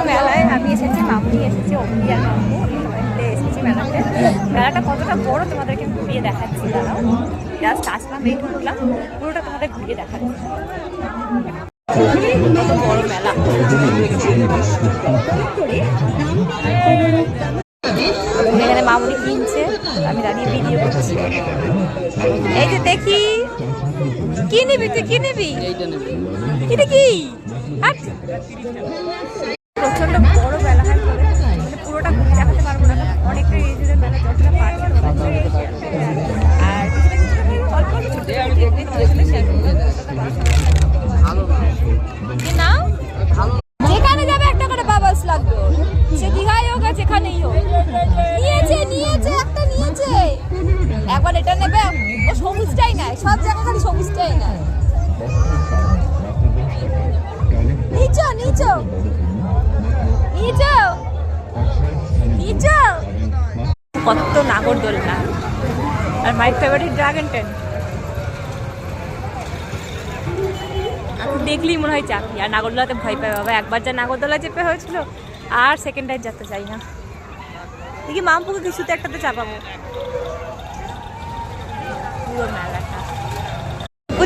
মেলায় আমি এসেছি, মামুনি এসেছি, অমনি আর মামু সবাই মিলে এসেছি মেলাতে। মেলাটা কতটা বড় তোমাদেরকে ঘুরিয়ে দেখাচ্ছি, দাঁড়াও। জাস্ট আসলাম, এই ঢুকলাম, পুরোটা তোমাদের ঘুরিয়ে দেখাচ্ছি। কত বড় মেলা। এখানে মামুনি কিনছে, আমি দাঁড়িয়ে ভিডিও করছি। এই যে দেখি, কি নিবি তুই, কি নিবি? এটা কি? প্রচন্ড বড় মেলা হয়, মানে পুরোটা ঘুরে দেখাতে পারবো না, অনেকটা এজের মেলা, যতটা পারছি আর অল্প নাও। যেখানে যাবে একটা করে বাবাস লাগবে, সে দীঘায় হোক আর যেখানেই হোক। নিয়েছে একটা নিয়েছে, একবার এটা নেবে। ও সবুজটাই নেয়, সব জায়গায় খালি সবুজটাই নেয়। নিচো কত নাগরদোলনা, আর মাই ফেভারিট ড্রাগন ট্রেন। দেখলেই মনে হয় চাপি, আর নাগরদোলাতে ভয় পাই বাবা। একবার যা নাগরদোলা চেপে হয়েছিল, আর সেকেন্ড টাইম যেতে চাই না। দেখি মামপুকে কিছুতে একটাতে চাপাবো। পুরো মেলাটা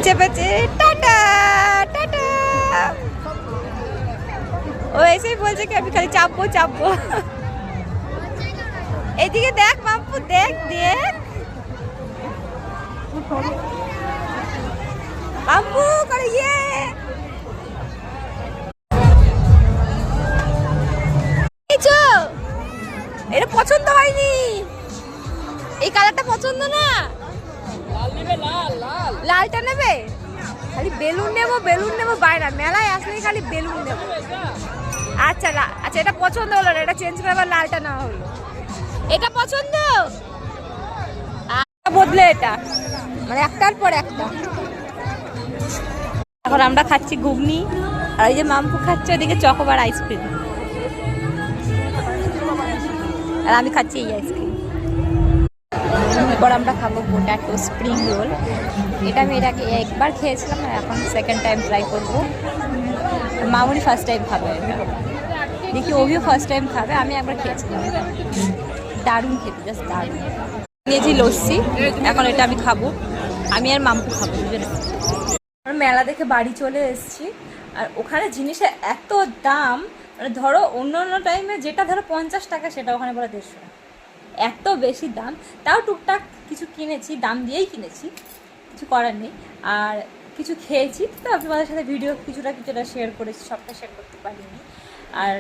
চেপেছে, টাটা টাটা। ও এসেই বলছে কি আমি খালি চাপবো। এইদিকে দেখ মাম্পু, দেখ মাম্পু করে ইয়ে। এটা পছন্দ হয়নি, এই কালারটা পছন্দ না। লালটা নেবে? খালি বেলুন নেবো বাইরে মেলায় আসলে খালি বেলুন নেবো। আচ্ছা এটা পছন্দ হলো না, এটা চেঞ্জ করে আবার লালটা নেওয়া হলো। এটা পছন্দ, বদলে এটা মানে একটার পর একটা। এখন আমরা খাচ্ছি ঘুগনি, আর এই যে মাম্পু খাচ্ছে ওদিকে চকোবার আইসক্রিম, আর আমি খাচ্ছি এই আইসক্রিম। এরপর আমরা খাবো পোট্যাটো স্প্রিং রোল। এটা আমি এর আগে একবার খেয়েছিলাম, আর এখন সেকেন্ড টাইম ট্রাই করবো। মামুনি ফার্স্ট টাইম খাবে এটা, দেখি ওভিও ফার্স্ট টাইম খাবে। আমি একবার খেয়েছিলাম, দারুণ খেতে, জাস্ট দারুণ। নিয়েছি লস্যি, এখন এটা আমি খাবো, আমি আর মাম্পু খাবো দুজনে। মেলা দেখে বাড়ি চলে এসেছি, আর ওখানে জিনিসের এত দাম, মানে ধরো অন্য টাইমে যেটা ধরো 50 টাকা, সেটা ওখানে বলে 150 টাকা। এত বেশি দাম, তাও টুকটাক কিছু কিনেছি, দাম দিয়েই কিনেছি, কিছু করার নেই। আর কিছু খেয়েছি, তো আপনাদের সাথে ভিডিও কিছুটা শেয়ার করেছি, সবটা শেয়ার করতে পারিনি। আর